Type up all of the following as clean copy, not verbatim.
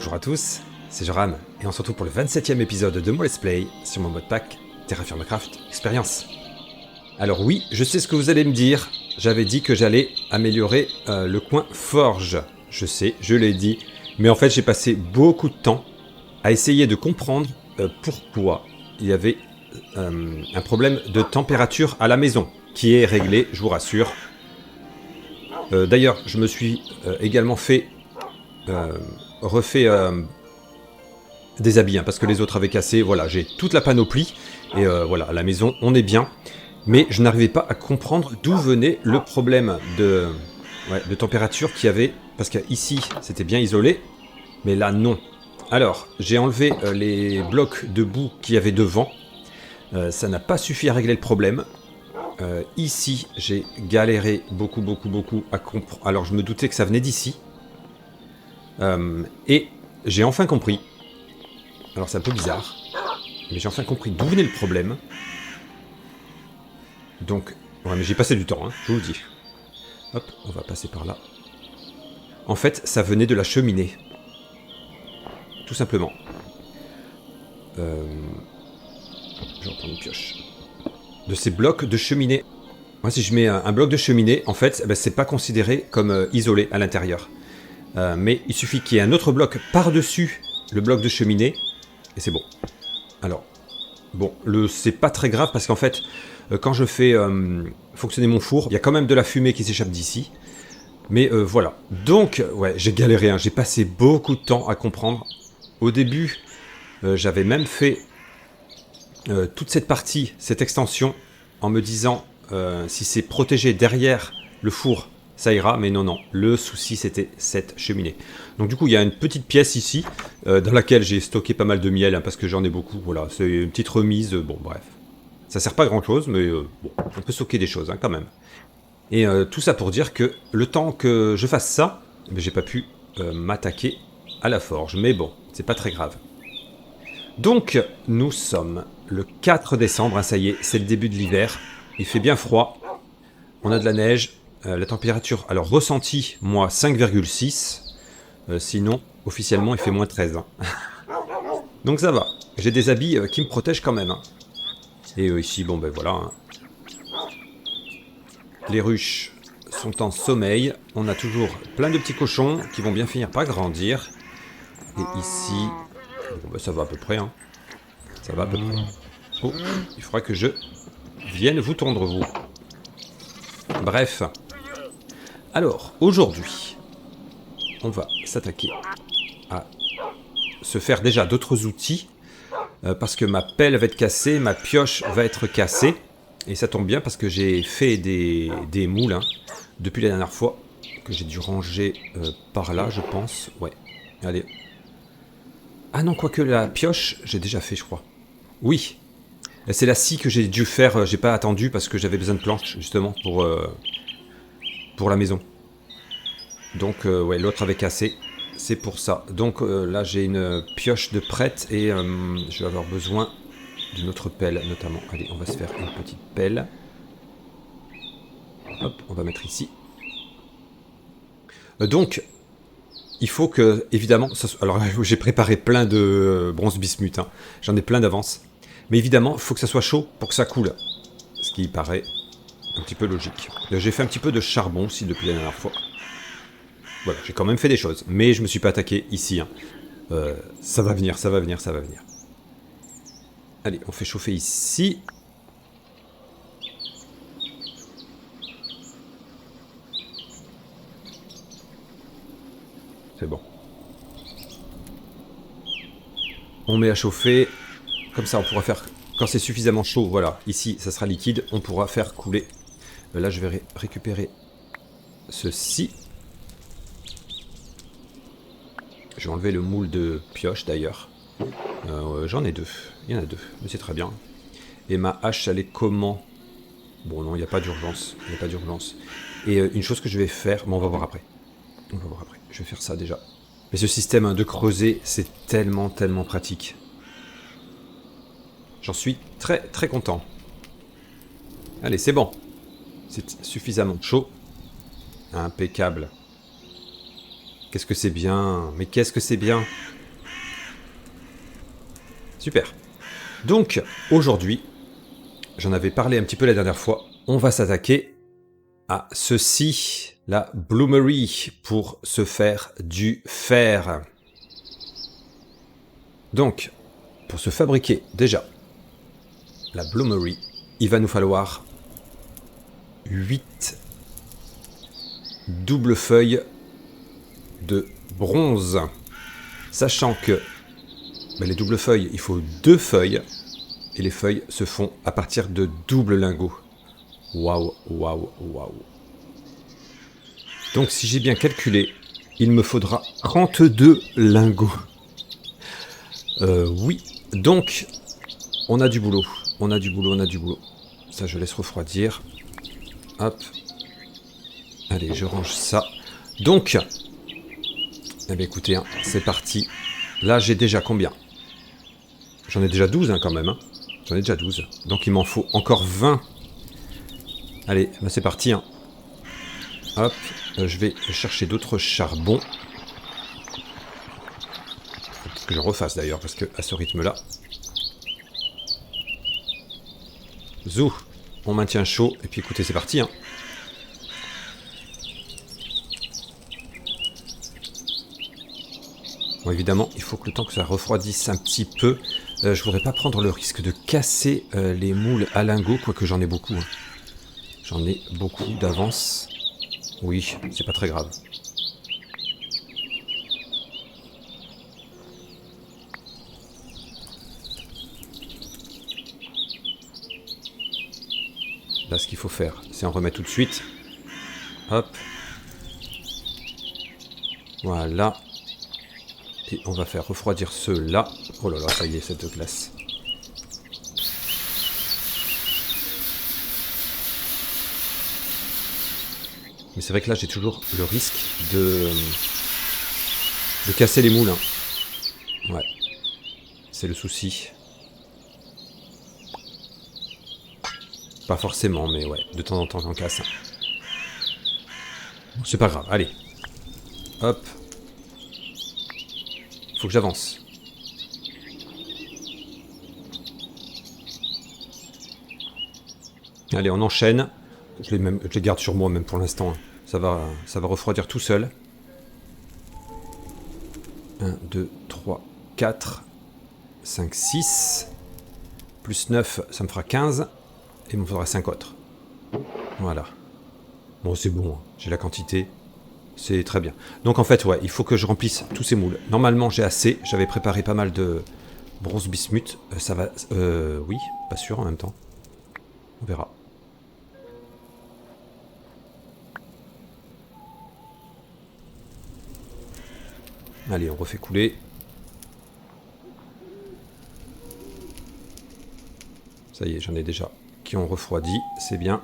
Bonjour à tous, c'est Joran, et on se retrouve pour le 27e épisode de mon Let's Play sur mon modpack Terraformcraft Experience. Alors oui, je sais ce que vous allez me dire, j'avais dit que j'allais améliorer le coin forge. Je sais, je l'ai dit, mais en fait j'ai passé beaucoup de temps à essayer de comprendre pourquoi il y avait un problème de température à la maison, qui est réglé, je vous rassure. D'ailleurs, je me suis également refait des habits, parce que les autres avaient cassé. Voilà, j'ai toute la panoplie, et voilà, à la maison, on est bien. Mais je n'arrivais pas à comprendre d'où venait le problème de température qu'il y avait, parce qu'ici, c'était bien isolé, mais là, non. Alors, j'ai enlevé les blocs de boue qu'il y avait devant. Ça n'a pas suffi à régler le problème. Ici, j'ai galéré beaucoup à comprendre. Alors, je me doutais que ça venait d'ici. Et j'ai enfin compris. Alors, c'est un peu bizarre, mais j'ai enfin compris d'où venait le problème. Donc, ouais, mais j'ai passé du temps, hein, je vous le dis. Hop, on va passer par là. En fait, ça venait de la cheminée. Tout simplement. Je vais reprendre une pioche. De ces blocs de cheminée. Moi, si je mets un bloc de cheminée, en fait, ben, c'est pas considéré comme isolé à l'intérieur. Mais il suffit qu'il y ait un autre bloc par-dessus le bloc de cheminée, et c'est bon. Alors, bon, c'est pas très grave, parce qu'en fait, quand je fais fonctionner mon four, il y a quand même de la fumée qui s'échappe d'ici. Mais voilà. Donc, ouais, j'ai galéré, hein. J'ai passé beaucoup de temps à comprendre. Au début, j'avais même fait toute cette partie, cette extension, en me disant si c'est protégé derrière le four, ça ira. Mais non, le souci c'était cette cheminée. Donc du coup, il y a une petite pièce ici, dans laquelle j'ai stocké pas mal de miel, hein, parce que j'en ai beaucoup. Voilà, c'est une petite remise, bon bref. Ça sert pas à grand chose, mais bon, on peut stocker des choses, hein, quand même. Et tout ça pour dire que le temps que je fasse ça, j'ai pas pu m'attaquer à la forge. Mais bon, c'est pas très grave. Donc, nous sommes le 4 décembre, hein, ça y est, c'est le début de l'hiver. Il fait bien froid, on a de la neige, la température, alors ressentie, moi, 5,6. Sinon, officiellement, il fait moins 13. Hein. Donc ça va, j'ai des habits qui me protègent quand même. Hein. Et ici, bon ben voilà. Hein. Les ruches sont en sommeil, on a toujours plein de petits cochons qui vont bien finir par grandir. Et ici... Bon, bah ça va à peu près, hein. Ça va à peu près. Oh, il faudra que je vienne vous tondre, vous. Bref. Alors, aujourd'hui, on va s'attaquer à se faire déjà d'autres outils. Parce que ma pelle va être cassée, ma pioche va être cassée. Et ça tombe bien parce que j'ai fait des moules, hein, depuis la dernière fois. Que j'ai dû ranger par là, je pense. Ouais, allez. Ah non, quoique la pioche, j'ai déjà fait, je crois. Oui. C'est la scie que j'ai dû faire, j'ai pas attendu parce que j'avais besoin de planches, justement, pour la maison. Donc, ouais, l'autre avait cassé. C'est pour ça. Donc, là, j'ai une pioche de prête et je vais avoir besoin d'une autre pelle, notamment. Allez, on va se faire une petite pelle. Hop, on va mettre ici. Donc... Il faut que, évidemment, alors j'ai préparé plein de bronze bismuth, hein. J'en ai plein d'avance. Mais évidemment, il faut que ça soit chaud pour que ça coule. Ce qui paraît un petit peu logique. J'ai fait un petit peu de charbon aussi depuis la dernière fois. Voilà, j'ai quand même fait des choses. Mais je me suis pas attaqué ici. Hein. Ça va venir, ça va venir, ça va venir. Allez, on fait chauffer ici. C'est bon. On met à chauffer. Comme ça, on pourra faire... Quand c'est suffisamment chaud, voilà. Ici, ça sera liquide. On pourra faire couler. Là, je vais récupérer ceci. Je vais enlever le moule de pioche, d'ailleurs. J'en ai deux. Il y en a deux. Mais c'est très bien. Et ma hache, elle est comment? Bon, non, il n'y a pas d'urgence. Il n'y a pas d'urgence. Et une chose que je vais faire... Bon, on va voir après. On va voir après. Je vais faire ça déjà. Mais ce système de creuser, c'est tellement pratique. J'en suis très content. Allez, c'est bon. C'est suffisamment chaud. Impeccable. Qu'est-ce que c'est bien. Mais qu'est-ce que c'est bien. Super. Donc, aujourd'hui, j'en avais parlé un petit peu la dernière fois, on va s'attaquer à ceci, la bloomery, pour se faire du fer. Donc, pour se fabriquer déjà la bloomery, il va nous falloir 8 doubles feuilles de bronze. Sachant que les doubles feuilles, il faut 2 feuilles. Et les feuilles se font à partir de doubles lingots. Waouh, waouh, waouh. Donc si j'ai bien calculé, il me faudra 32 lingots. Oui. Donc, on a du boulot. On a du boulot, on a du boulot. Ça, je laisse refroidir. Hop. Allez, je range ça. Donc, eh bien écoutez, hein, c'est parti. Là, j'ai déjà combien? J'en ai déjà 12 hein, quand même. Hein. J'en ai déjà 12. Donc, il m'en faut encore 20. Allez, bah, c'est parti. Hein. Hop, je vais chercher d'autres charbons. Faut peut-être que je refasse d'ailleurs, parce que à ce rythme-là... Zou, on maintient chaud. Et puis écoutez, c'est parti. Hein. Bon, évidemment, il faut que le temps que ça refroidisse un petit peu. Je voudrais pas prendre le risque de casser les moules à lingots, quoique j'en ai beaucoup. Hein. J'en ai beaucoup d'avance. Oui, c'est pas très grave. Là, ce qu'il faut faire, c'est en remettre tout de suite. Hop. Voilà. Et on va faire refroidir ceux-là. Oh là là, ça y est, cette glace. Mais c'est vrai que là, j'ai toujours le risque de casser les moules. Hein. Ouais. C'est le souci. Pas forcément, mais ouais, de temps en temps, j'en casse. Hein. C'est pas grave, allez. Hop. Faut que j'avance. Allez, on enchaîne. Je les garde sur moi même pour l'instant. Hein. Ça va refroidir tout seul. 1, 2, 3, 4, 5, 6. Plus 9, ça me fera 15. Et il me faudra 5 autres. Voilà. Bon, c'est bon. Hein. J'ai la quantité. C'est très bien. Donc en fait, ouais, il faut que je remplisse tous ces moules. Normalement, j'ai assez. J'avais préparé pas mal de bronze bismuth. Ça va... oui, pas sûr en même temps. On verra. Allez, on refait couler. Ça y est, j'en ai déjà qui ont refroidi. C'est bien.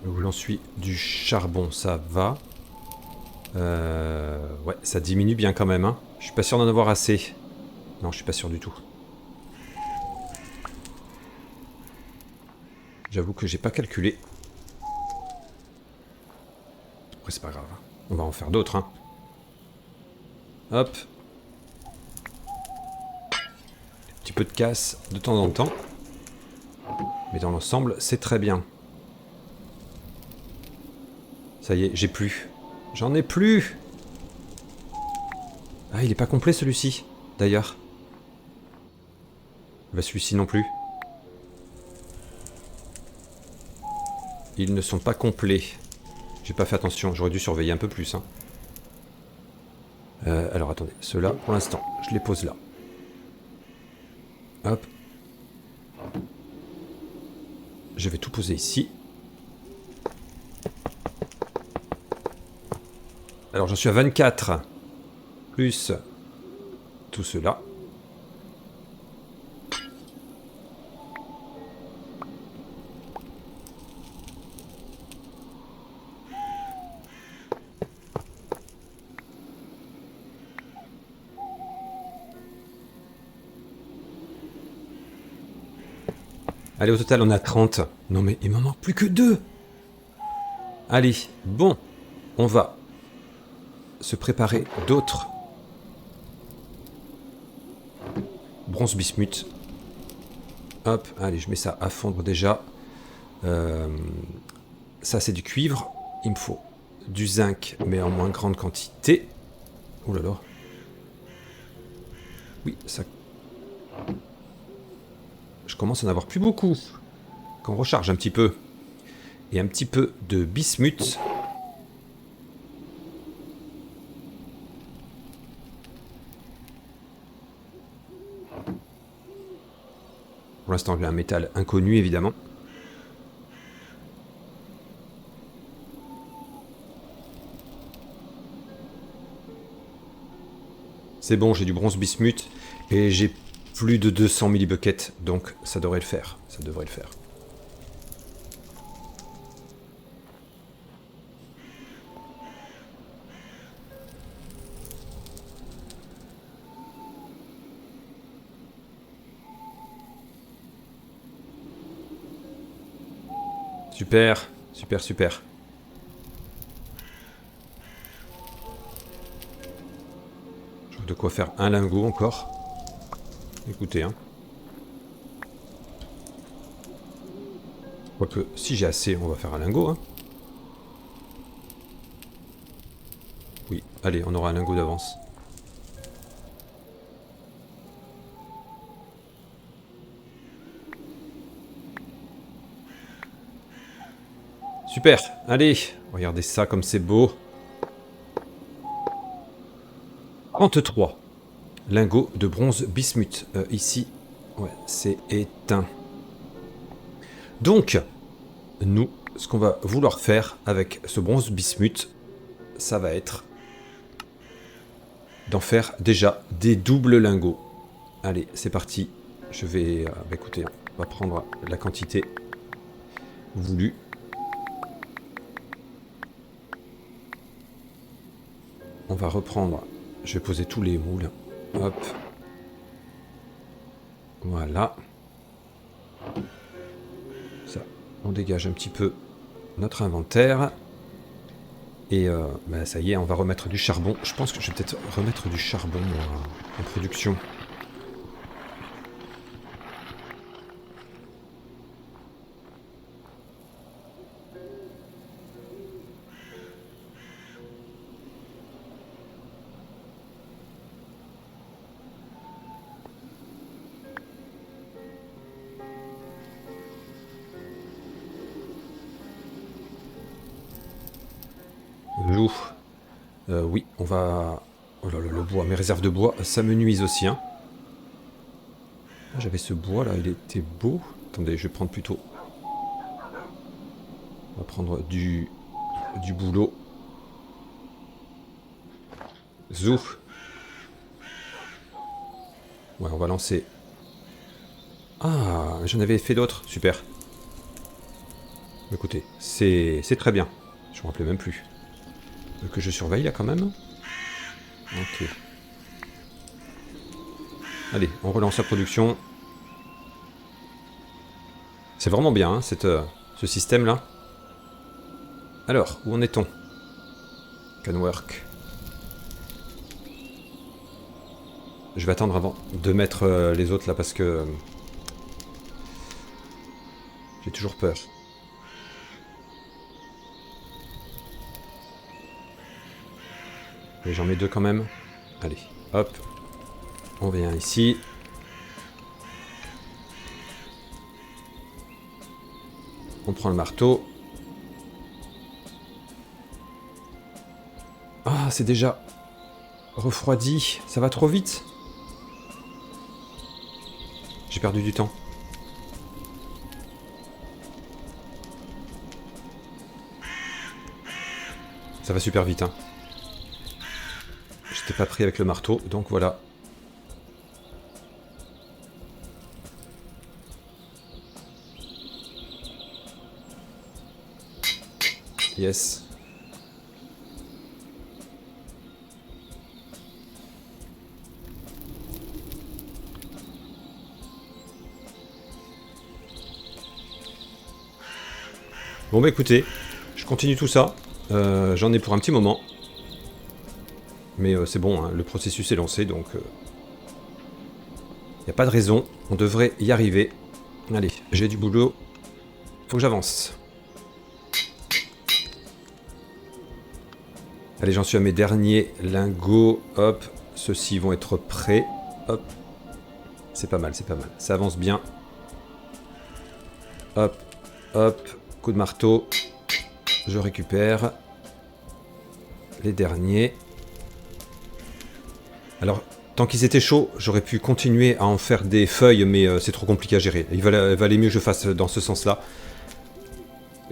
Où j'en suis du charbon, ça va. Ouais, ça diminue bien quand même. Hein. Je suis pas sûr d'en avoir assez. Non, je suis pas sûr du tout. J'avoue que j'ai pas calculé. Après, c'est pas grave. On va en faire d'autres. Hein. Hop. Un petit peu de casse de temps en temps. Mais dans l'ensemble, c'est très bien. Ça y est, j'ai plus. J'en ai plus. Ah, il est pas complet celui-ci, d'ailleurs. Bah, celui-ci non plus. Ils ne sont pas complets. J'ai pas fait attention, j'aurais dû surveiller un peu plus. Hein. Alors attendez, ceux-là, pour l'instant, je les pose là. Hop. Je vais tout poser ici. Alors j'en suis à 24. Plus tout cela. Allez, au total, on a 30. Non mais il m'en manque plus que 2. Allez, bon, on va se préparer d'autres bronze bismuth. Hop, allez, je mets ça à fondre déjà. Ça, c'est du cuivre. Il me faut du zinc, mais en moins grande quantité. Oh là là. Oui, ça... Je commence à en avoir plus beaucoup. Qu'on recharge un petit peu. Et un petit peu de bismuth. Pour l'instant, j'ai un métal inconnu, évidemment. C'est bon, j'ai du bronze bismuth et j'ai plus de 200 millibuckets, donc ça devrait le faire. Ça devrait le faire. Super, super, super. J'ai de quoi faire un lingot encore. Écoutez, hein. Quoique, si j'ai assez, on va faire un lingot, hein. Oui, allez, on aura un lingot d'avance. Super, allez, regardez ça comme c'est beau. 33 lingots de bronze bismuth. Ici, ouais, c'est éteint. Donc, nous, ce qu'on va vouloir faire avec ce bronze bismuth, ça va être d'en faire déjà des doubles lingots. Allez, c'est parti. Je vais... écoutez, on va prendre la quantité voulue. On va reprendre... Je vais poser tous les moules. Hop. Voilà. Ça, on dégage un petit peu notre inventaire. Et bah ça y est, on va remettre du charbon. Je pense que je vais peut-être remettre du charbon en production. Loup. Oui, on va... Oh là là, le bois, mes réserves de bois, ça me nuise aussi, hein. J'avais ce bois là, il était beau. Attendez, je vais prendre plutôt... On va prendre du boulot. Zouf. Ouais, on va lancer... Ah, j'en avais fait d'autres, super. Écoutez, c'est très bien. Je me rappelais même plus. Que je surveille là quand même. Ok. Allez, on relance la production. C'est vraiment bien, hein, ce système-là. Alors, où en est-on? Can work. Je vais attendre avant de mettre les autres là parce que... j'ai toujours peur. Et j'en mets deux quand même. Allez, hop. On vient ici. On prend le marteau. Ah, c'est déjà refroidi. Ça va trop vite. J'ai perdu du temps. Ça va super vite, hein. J'étais pas pris avec le marteau, donc voilà. Yes. Bon bah écoutez, je continue tout ça. J'en ai pour un petit moment. Mais c'est bon, hein, le processus est lancé, donc... il n'y a pas de raison, on devrait y arriver. Allez, j'ai du boulot. Faut que j'avance. Allez, j'en suis à mes derniers lingots. Hop, ceux-ci vont être prêts. Hop. C'est pas mal, c'est pas mal. Ça avance bien. Hop, hop. Coup de marteau. Je récupère les derniers. Alors, tant qu'ils étaient chauds, j'aurais pu continuer à en faire des feuilles, mais c'est trop compliqué à gérer. Il valait mieux que je fasse dans ce sens-là.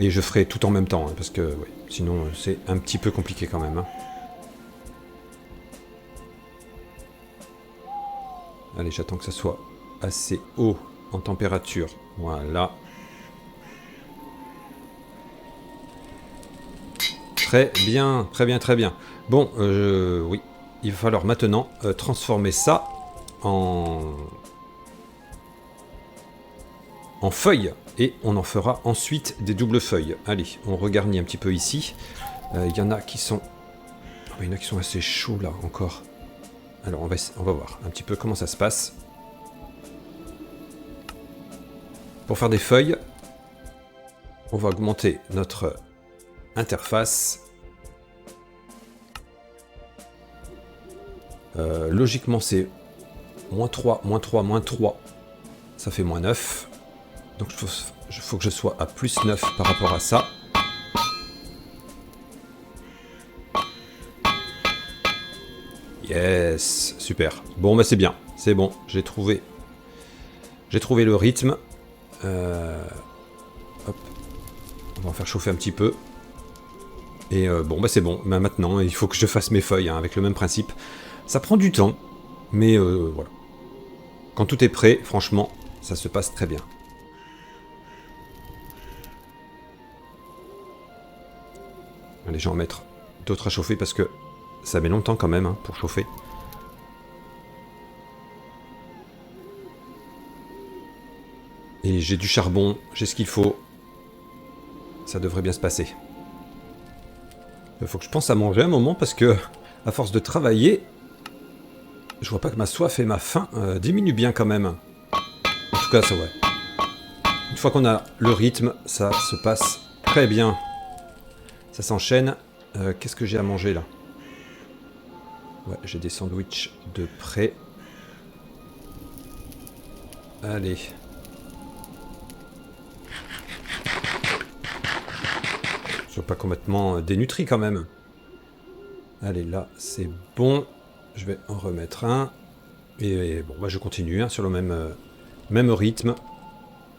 Et je ferai tout en même temps, hein, parce que ouais, sinon c'est un petit peu compliqué quand même. Hein. Allez, j'attends que ça soit assez haut en température. Voilà. Très bien, très bien, très bien. Bon, oui, il va falloir maintenant transformer ça en feuilles. Et on en fera ensuite des doubles feuilles. Allez, on regarnit un petit peu ici. Il y en a qui sont... il y en a qui sont assez chauds là encore. Alors on va voir un petit peu comment ça se passe. Pour faire des feuilles, on va augmenter notre interface. Logiquement c'est -3, -3, -3. Ça fait -9. Donc il faut que je sois à +9 par rapport à ça. Yes, super. Bon, bah c'est bien, c'est bon. J'ai trouvé le rythme. Hop, on va en faire chauffer un petit peu. Et bon, bah c'est bon. Bah, maintenant, il faut que je fasse mes feuilles hein, avec le même principe. Ça prend du temps, mais voilà. Quand tout est prêt, franchement, ça se passe très bien. Allez, je vais en mettre d'autres à chauffer parce que ça met longtemps quand même hein, pour chauffer. Et j'ai du charbon, j'ai ce qu'il faut. Ça devrait bien se passer. Il faut que je pense à manger un moment parce que, à force de travailler, je vois pas que ma soif et ma faim diminuent bien quand même. En tout cas, ça ouais. Une fois qu'on a le rythme, ça se passe très bien. Ça s'enchaîne. Qu'est-ce que j'ai à manger là? Ouais, j'ai des sandwichs de près. Allez. Je suis pas complètement dénutri quand même. Allez, là, c'est bon. Je vais en remettre un. Et bon, bah, je continue hein, sur le même rythme.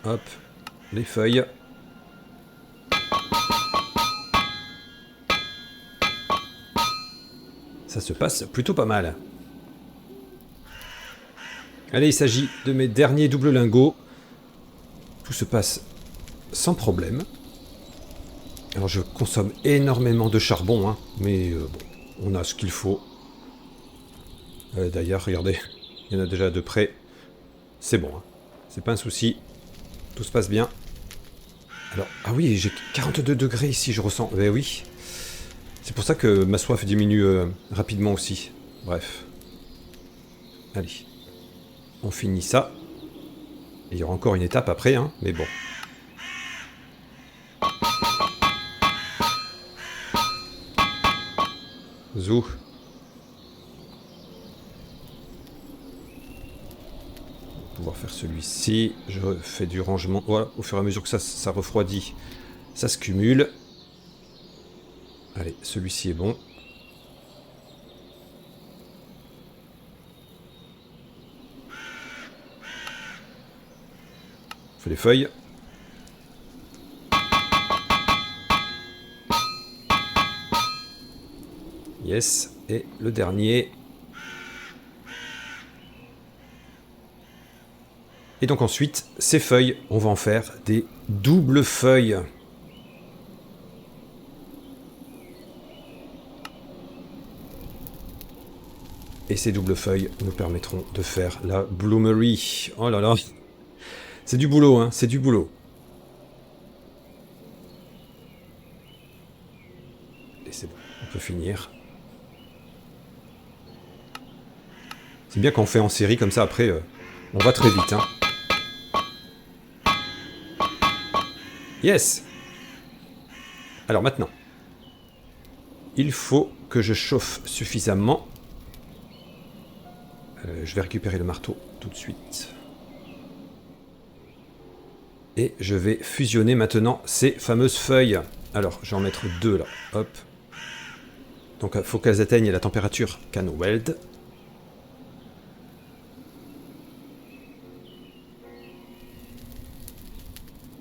Hop, les feuilles. Ça se passe plutôt pas mal. Allez, il s'agit de mes derniers doubles lingots. Tout se passe sans problème. Alors je consomme énormément de charbon, hein, mais bon, on a ce qu'il faut. D'ailleurs, regardez, il y en a déjà de près. C'est bon, hein. C'est pas un souci. Tout se passe bien. Alors, ah oui, j'ai 42 degrés ici, je ressens. Ben oui. C'est pour ça que ma soif diminue rapidement aussi. Bref. Allez. On finit ça. Et il y aura encore une étape après, hein, mais bon. Zou. Pouvoir faire celui-ci. Je fais du rangement. Voilà, au fur et à mesure que ça refroidit, ça se cumule. Allez, celui-ci est bon. On fait les feuilles. Yes. Et le dernier. Et donc ensuite, ces feuilles, on va en faire des doubles feuilles. Et ces doubles feuilles nous permettront de faire la bloomery. Oh là là. C'est du boulot, hein, c'est du boulot. Et c'est bon, on peut finir. C'est bien qu'on fait en série, comme ça, après, on va très vite. Hein. Yes! Alors maintenant, il faut que je chauffe suffisamment. Je vais récupérer le marteau tout de suite. Et je vais fusionner maintenant ces fameuses feuilles. Alors, je vais en mettre 2 là. Hop. Donc, il faut qu'elles atteignent la température Canweld.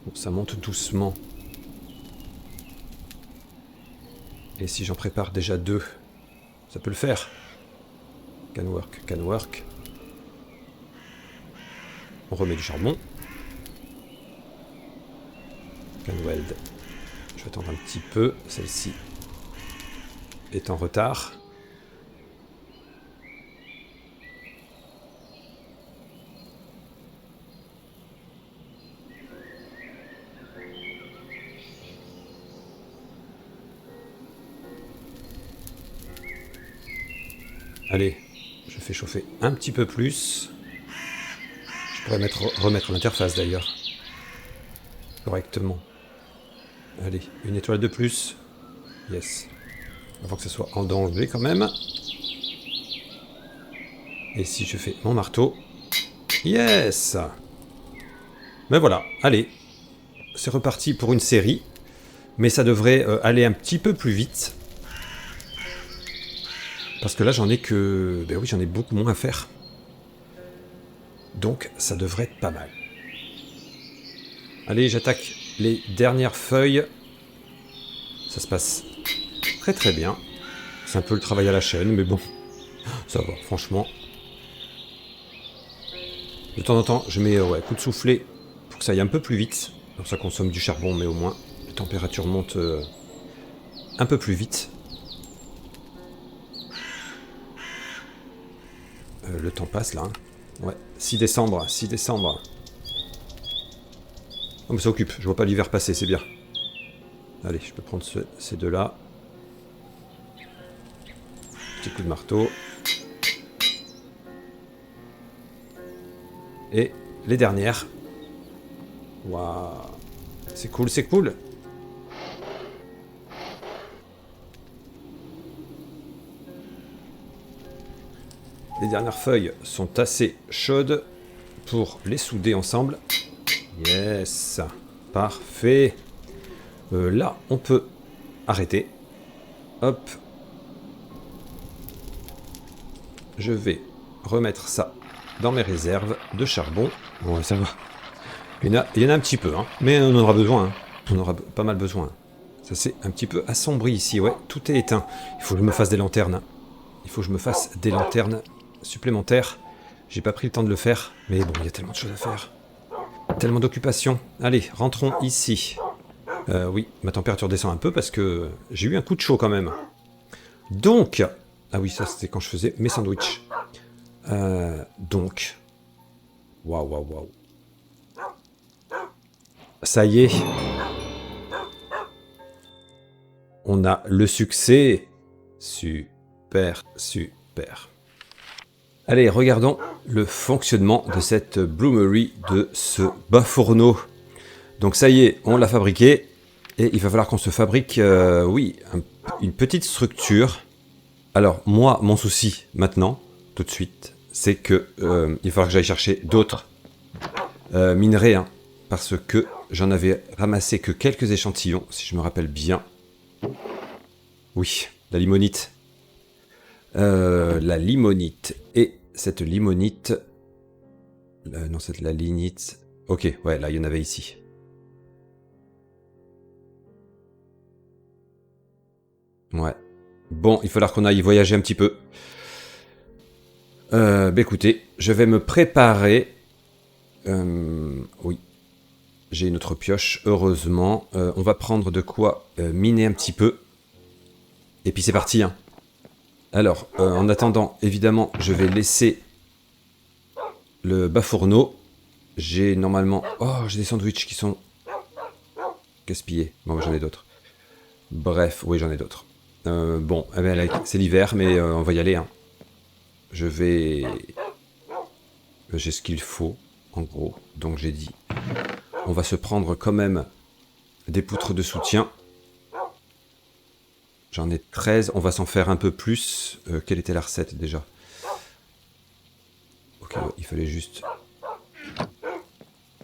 Bon, ça monte doucement. Et si j'en prépare déjà 2, ça peut le faire. Can work, can work. On remet du charbon. Canweld. Je vais attendre un petit peu. Celle-ci est en retard. Allez, je fais chauffer un petit peu plus. Je pourrais remettre l'interface d'ailleurs. Correctement. Allez, une étoile de plus. Yes. Avant que ce soit en danger quand même. Et si je fais mon marteau. Yes! Ben voilà, allez. C'est reparti pour une série. Mais ça devrait aller un petit peu plus vite. Parce que là, j'en ai que... Ben oui, j'en ai beaucoup moins à faire. Donc, ça devrait être pas mal. Allez, j'attaque les dernières feuilles. Ça se passe très très bien. C'est un peu le travail à la chaîne, mais bon, ça va, franchement. De temps en temps, je mets coup de soufflet pour que ça aille un peu plus vite. Alors ça consomme du charbon, mais au moins, la température monte un peu plus vite. Le temps passe là. Hein. Ouais, 6 décembre, 6 décembre. Oh mais ça occupe, je vois pas l'hiver passer, c'est bien. Allez, je peux prendre ces deux-là. Petit coup de marteau. Et les dernières. Waouh. C'est cool, c'est cool. Les dernières feuilles sont assez chaudes pour les souder ensemble. Yes. Parfait. Là, on peut arrêter. Hop. Je vais remettre ça dans mes réserves de charbon. Bon, ça va. Il y en a un petit peu, hein. Mais on en aura besoin. Hein. On aura pas mal besoin. Ça c'est un petit peu assombri ici, ouais. Tout est éteint. Il faut que je me fasse des lanternes. Hein. Il faut que je me fasse des lanternes supplémentaires. J'ai pas pris le temps de le faire. Mais bon, il y a tellement de choses à faire. Tellement d'occupations. Allez, rentrons ici. Oui, ma température descend un peu parce que j'ai eu un coup de chaud quand même. Donc... Ah oui, ça c'était quand je faisais mes sandwichs. Donc... Waouh, waouh, waouh. Ça y est. On a le succès. Super, super. Allez, regardons le fonctionnement de cette bloomery, de ce bas fourneau. Donc ça y est, on l'a fabriqué. Et il va falloir qu'on se fabrique, oui, une petite structure. Alors, moi, mon souci, maintenant, tout de suite, c'est que il va falloir que j'aille chercher d'autres minerais, hein, parce que j'en avais ramassé que quelques échantillons, si je me rappelle bien. Oui, la limonite. La limonite. Et cette limonite... non, c'est la lignite. Ok, ouais, là, il y en avait ici. Ouais. Bon, il va falloir qu'on aille voyager un petit peu. Bah écoutez, je vais me préparer. Oui. J'ai une autre pioche, heureusement. On va prendre de quoi miner un petit peu. Et puis c'est parti. Hein. Alors, en attendant, évidemment, je vais laisser le bas fourneau. J'ai normalement... Oh, j'ai des sandwichs qui sont gaspillés. Bon, j'en ai d'autres. Bref, oui, j'en ai d'autres. Bon, eh ben, c'est l'hiver, mais on va y aller. Hein. je vais... J'ai ce qu'il faut, en gros. Donc j'ai dit, on va se prendre quand même des poutres de soutien. J'en ai 13, on va s'en faire un peu plus. Quelle était la recette déjà? Ok, ouais, il fallait juste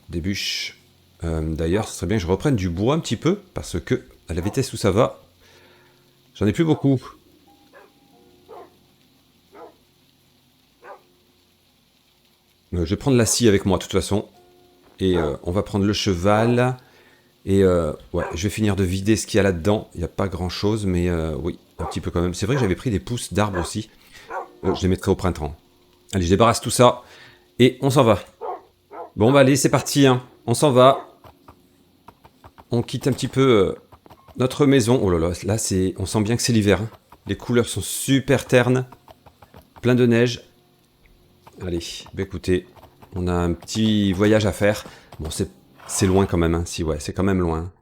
des bûches. D'ailleurs, ce serait bien que je reprenne du bois un petit peu, parce que, à la vitesse où ça va, j'en ai plus beaucoup. Je vais prendre la scie avec moi, de toute façon. Et on va prendre le cheval. Et ouais, je vais finir de vider ce qu'il y a là-dedans. Il n'y a pas grand-chose, mais oui, un petit peu quand même. C'est vrai que j'avais pris des pousses d'arbres aussi. Je les mettrai au printemps. Allez, je débarrasse tout ça. Et on s'en va. Bon, bah allez, c'est parti. Hein. On s'en va. On quitte un petit peu notre maison. Oh là là, là, on sent bien que c'est l'hiver. Hein. Les couleurs sont super ternes. Plein de neige. Allez, bah écoutez, on a un petit voyage à faire. Bon, c'est loin quand même. Hein. Si, ouais, c'est quand même loin.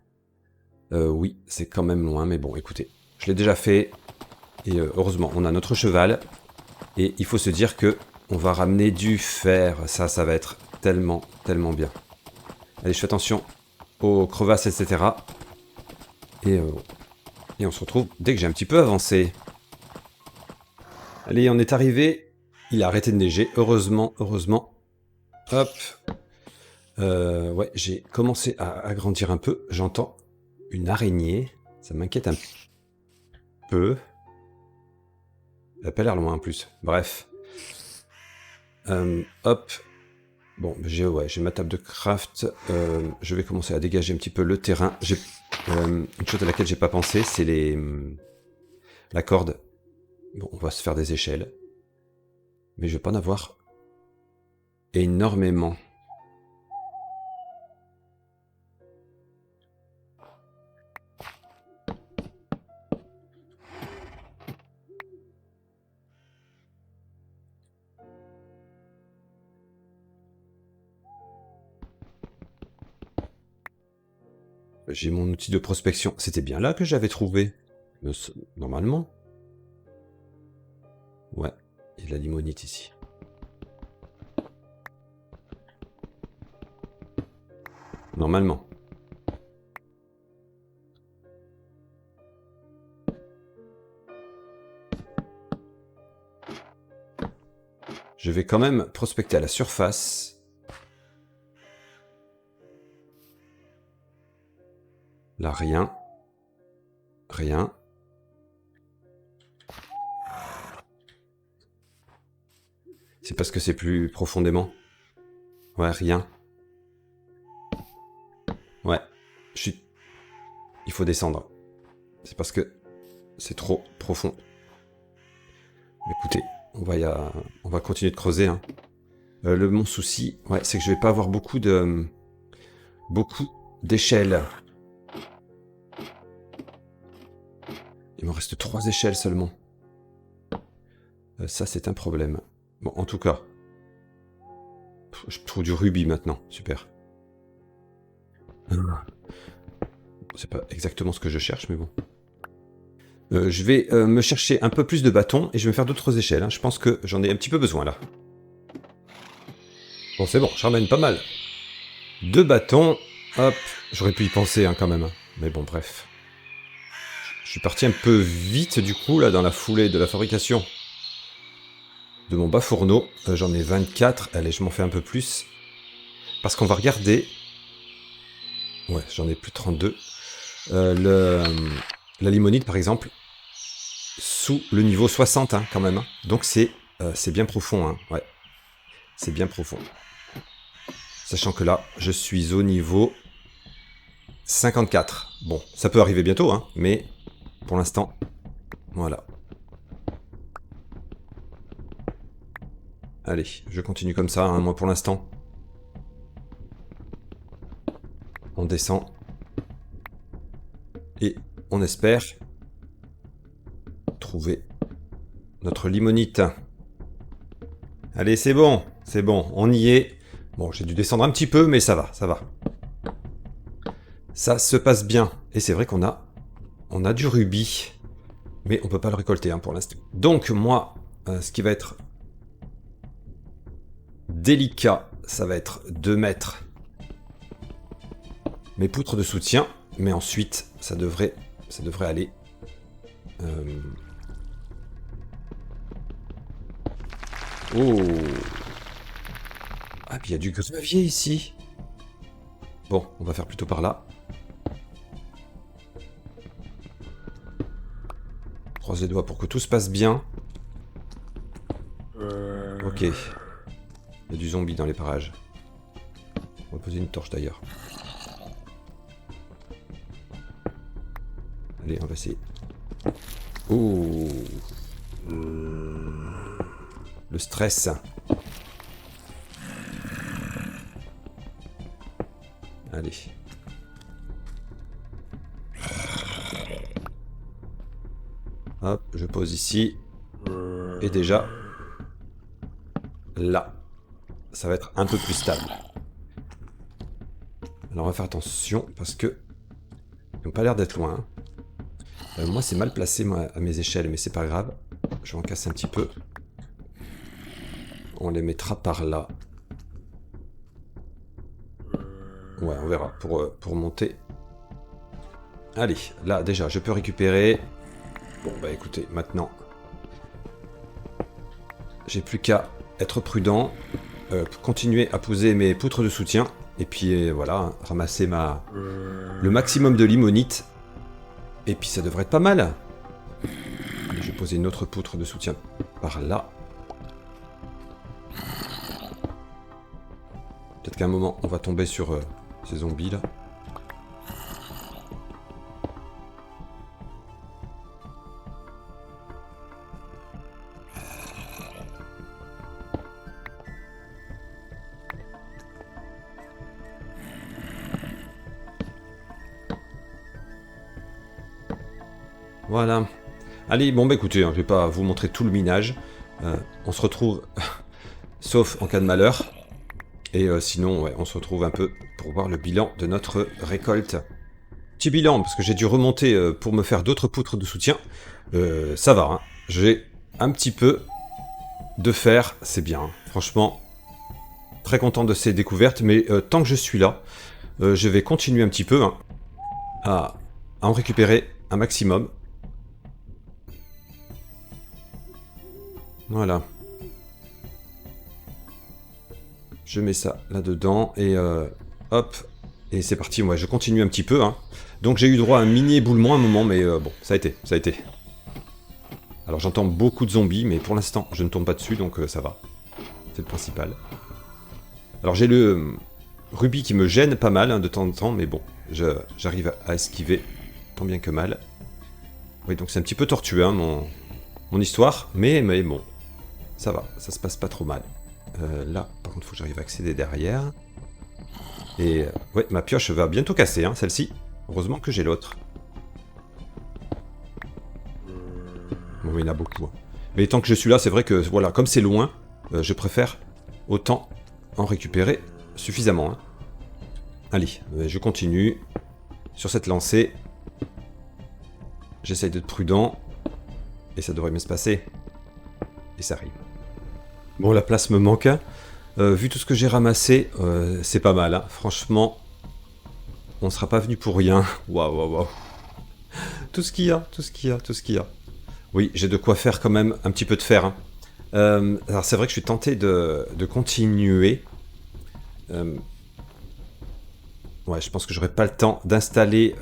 Oui, c'est quand même loin, mais bon, écoutez, je l'ai déjà fait. Et heureusement, on a notre cheval. Et il faut se dire que on va ramener du fer. Ça va être tellement, tellement bien. Allez, je fais attention aux crevasses, etc. Et on se retrouve dès que j'ai un petit peu avancé. Allez, on est arrivé. Il a arrêté de neiger, heureusement, heureusement. Hop. Ouais, j'ai commencé à agrandir un peu. J'entends une araignée. Ça m'inquiète un peu. Elle a pas l'air loin en plus. Bref. Hop. Bon, j'ai ma table de craft. Je vais commencer à dégager un petit peu le terrain. J'ai une chose à laquelle j'ai pas pensé, c'est la corde. Bon, on va se faire des échelles. Mais je vais pas en avoir énormément. J'ai mon outil de prospection. C'était bien là que j'avais trouvé. Normalement. Ouais, il y a de la limonite ici. Normalement. Je vais quand même prospecter à la surface. Là, rien. Rien. C'est parce que c'est plus profondément. Ouais, rien. Ouais. Il faut descendre. C'est parce que c'est trop profond. Écoutez, on va continuer de creuser. Hein. Mon souci, ouais, c'est que je vais pas avoir beaucoup d'échelles. Il me reste 3 échelles seulement. Ça, c'est un problème. Bon, en tout cas, je trouve du rubis maintenant. Super. C'est pas exactement ce que je cherche, mais bon. Je vais me chercher un peu plus de bâtons et je vais me faire d'autres échelles. Hein. Je pense que j'en ai un petit peu besoin là. Bon, c'est bon, je ramène pas mal. 2 bâtons. Hop, j'aurais pu y penser hein, quand même. Mais bon, bref. Je suis parti un peu vite du coup là dans la foulée de la fabrication de mon bas fourneau. J'en ai 24. Allez, je m'en fais un peu plus. Parce qu'on va regarder. Ouais, j'en ai plus de 32. La limonite par exemple. Sous le niveau 60 hein, quand même. Hein. Donc c'est bien profond. Hein. Ouais. C'est bien profond. Sachant que là, je suis au niveau 54. Bon, ça peut arriver bientôt, hein, mais pour l'instant, voilà. Allez, je continue comme ça, hein, moi pour l'instant. On descend. Et on espère trouver notre limonite. Allez, c'est bon, on y est. Bon, j'ai dû descendre un petit peu, mais ça va, ça va. Ça se passe bien. Et c'est vrai qu'on a du rubis. Mais on peut pas le récolter hein, pour l'instant. Donc moi, ce qui va être délicat. Ça va être 2 mètres. Mes poutres de soutien, mais ensuite, ça devrait aller. Oh. Ah, puis il y a du gravier ici. Bon, on va faire plutôt par là. Croise les doigts pour que tout se passe bien. Ok. Il y a du zombie dans les parages. On va poser une torche d'ailleurs. Allez, on va essayer. Oh. Le stress. Allez. Hop, je pose ici. Et déjà, là, ça va être un peu plus stable. Alors on va faire attention parce que ils n'ont pas l'air d'être loin. Moi c'est mal placé moi, à mes échelles, mais c'est pas grave. Je vais en casser un petit peu. On les mettra par là. Ouais, on verra pour monter. Allez, là déjà, je peux récupérer. Bon, bah écoutez, maintenant, j'ai plus qu'à être prudent, continuer à poser mes poutres de soutien, et puis voilà, hein, ramasser le maximum de limonite, et puis ça devrait être pas mal. Allez, je vais poser une autre poutre de soutien par là. Peut-être qu'à un moment, on va tomber sur ces zombies là. Voilà. Allez, bon bah écoutez, hein, je vais pas vous montrer tout le minage. On se retrouve, sauf en cas de malheur. Et sinon, ouais, on se retrouve un peu pour voir le bilan de notre récolte. Petit bilan, parce que j'ai dû remonter pour me faire d'autres poutres de soutien. Ça va, hein. J'ai un petit peu de fer, c'est bien. Franchement, très content de ces découvertes, mais tant que je suis là, je vais continuer un petit peu hein, à en récupérer un maximum. Voilà. Je mets ça là-dedans et hop. Et c'est parti, moi je continue un petit peu. Hein. Donc j'ai eu droit à un mini éboulement à un moment, mais bon, ça a été. Alors j'entends beaucoup de zombies, mais pour l'instant je ne tombe pas dessus, donc ça va. C'est le principal. Alors j'ai le rubis qui me gêne pas mal hein, de temps en temps, mais bon, j'arrive à esquiver tant bien que mal. Oui, donc c'est un petit peu tortueux hein, mon histoire, mais bon, ça va, ça se passe pas trop mal. Là, par contre, il faut que j'arrive à accéder derrière. Et ouais, ma pioche va bientôt casser, hein, celle-ci. Heureusement que j'ai l'autre. Bon, il y en a beaucoup. Hein. Mais tant que je suis là, c'est vrai que, voilà, comme c'est loin, je préfère autant en récupérer suffisamment. Hein. Allez, je continue sur cette lancée. J'essaye d'être prudent. Et ça devrait bien se passer. Et ça arrive. Bon, la place me manque. Vu tout ce que j'ai ramassé, c'est pas mal. Hein. Franchement, on ne sera pas venu pour rien. Waouh. Tout ce qu'il y a. Oui, j'ai de quoi faire quand même un petit peu de fer. Hein. Alors c'est vrai que je suis tenté de continuer. Ouais, je pense que j'aurai pas le temps d'installer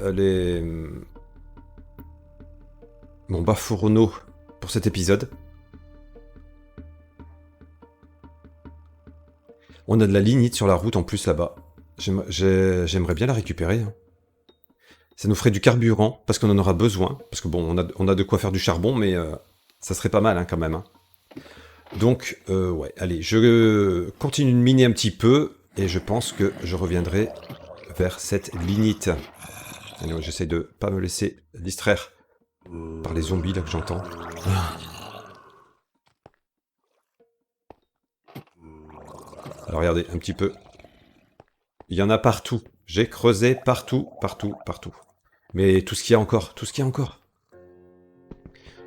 mon bas fourneau pour cet épisode. On a de la lignite sur la route en plus là-bas. J'aimerais bien la récupérer. Hein. Ça nous ferait du carburant, parce qu'on en aura besoin. Parce que bon, on a de quoi faire du charbon, mais ça serait pas mal hein, quand même. Hein. Donc, ouais, allez, je continue de miner un petit peu, et je pense que je reviendrai vers cette lignite. J'essaie de pas me laisser distraire par les zombies là que j'entends. Alors regardez, un petit peu. Il y en a partout. J'ai creusé partout. Mais tout ce qu'il y a encore.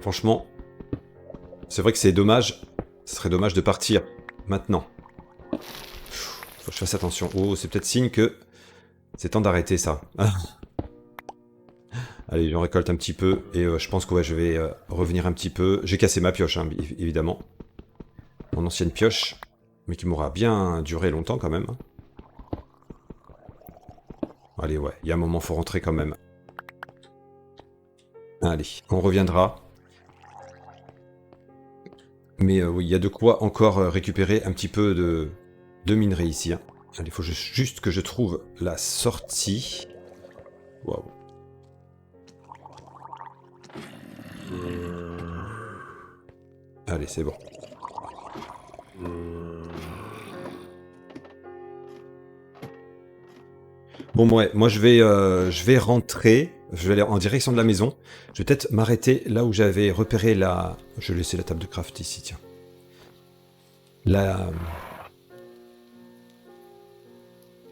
Franchement, c'est vrai que c'est dommage. Ce serait dommage de partir maintenant. Faut que je fasse attention. Oh, c'est peut-être signe que c'est temps d'arrêter ça. Allez, j'en récolte un petit peu. Et je pense que ouais, je vais revenir un petit peu. J'ai cassé ma pioche, hein, évidemment. Mon ancienne pioche. Mais qui m'aura bien duré longtemps quand même. Allez, ouais, il y a un moment, faut rentrer quand même. Allez, on reviendra. Mais oui, il y a de quoi encore récupérer un petit peu de minerai ici. Hein. Allez, il faut juste que je trouve la sortie. Waouh. Allez, c'est bon. Bon, ouais, moi je vais rentrer. Je vais aller en direction de la maison. Je vais peut-être m'arrêter là où j'avais repéré la... Je vais laisser la table de craft ici, tiens. La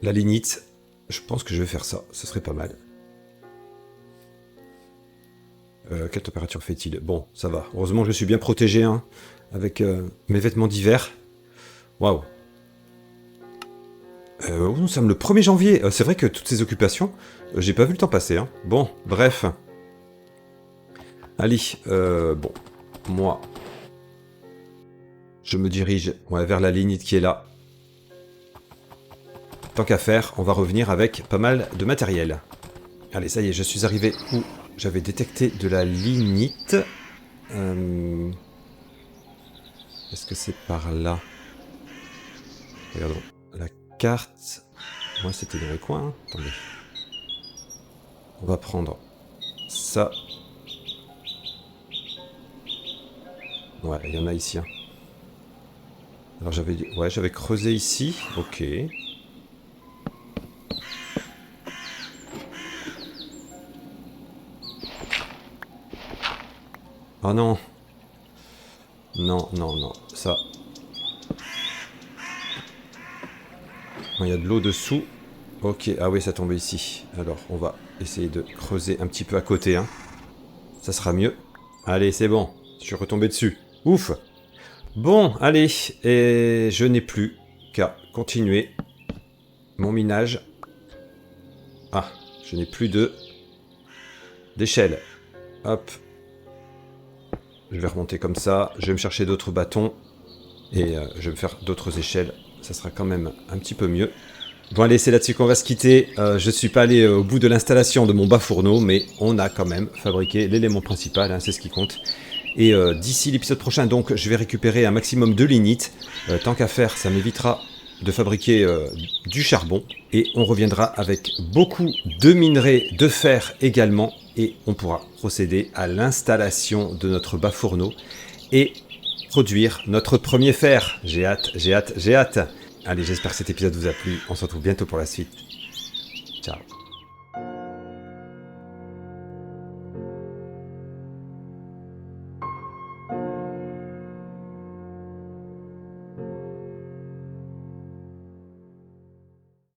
lignite. Je pense que je vais faire ça. Ce serait pas mal. Quelle température fait-il? Bon, ça va. Heureusement, je suis bien protégé hein, avec mes vêtements d'hiver. Waouh. Nous sommes le 1er janvier. C'est vrai que toutes ces occupations, j'ai pas vu le temps passer. Hein. Bon, bref. Allez, bon. Moi, je me dirige vers la lignite qui est là. Tant qu'à faire, on va revenir avec pas mal de matériel. Allez, ça y est, je suis arrivé où j'avais détecté de la lignite. Est-ce que c'est par là? Regardons. La carte... Moi, c'était dans les coins. Hein. Attendez. On va prendre ça. Ouais, il y en a ici. Hein. Alors, j'avais creusé ici. Ok. Oh non. Non, non, non. Ça... Il y a de l'eau dessous. Ok, ah oui, ça tombe ici. Alors, on va essayer de creuser un petit peu à côté. Hein. Ça sera mieux. Allez, c'est bon. Je suis retombé dessus. Ouf. Bon, allez. Et je n'ai plus qu'à continuer mon minage. Ah, je n'ai plus d'échelle. Hop. Je vais remonter comme ça. Je vais me chercher d'autres bâtons. Et je vais me faire d'autres échelles. Ça sera quand même un petit peu mieux. Bon allez, c'est là-dessus qu'on va se quitter. Je ne suis pas allé au bout de l'installation de mon bas fourneau, mais on a quand même fabriqué l'élément principal, hein, c'est ce qui compte. Et d'ici l'épisode prochain, donc, je vais récupérer un maximum de lignite. Tant qu'à faire, ça m'évitera de fabriquer du charbon. Et on reviendra avec beaucoup de minerais de fer également. Et on pourra procéder à l'installation de notre bas fourneau. Et produire notre premier fer. J'ai hâte, j'ai hâte, j'ai hâte. Allez, j'espère que cet épisode vous a plu. On se retrouve bientôt pour la suite. Ciao.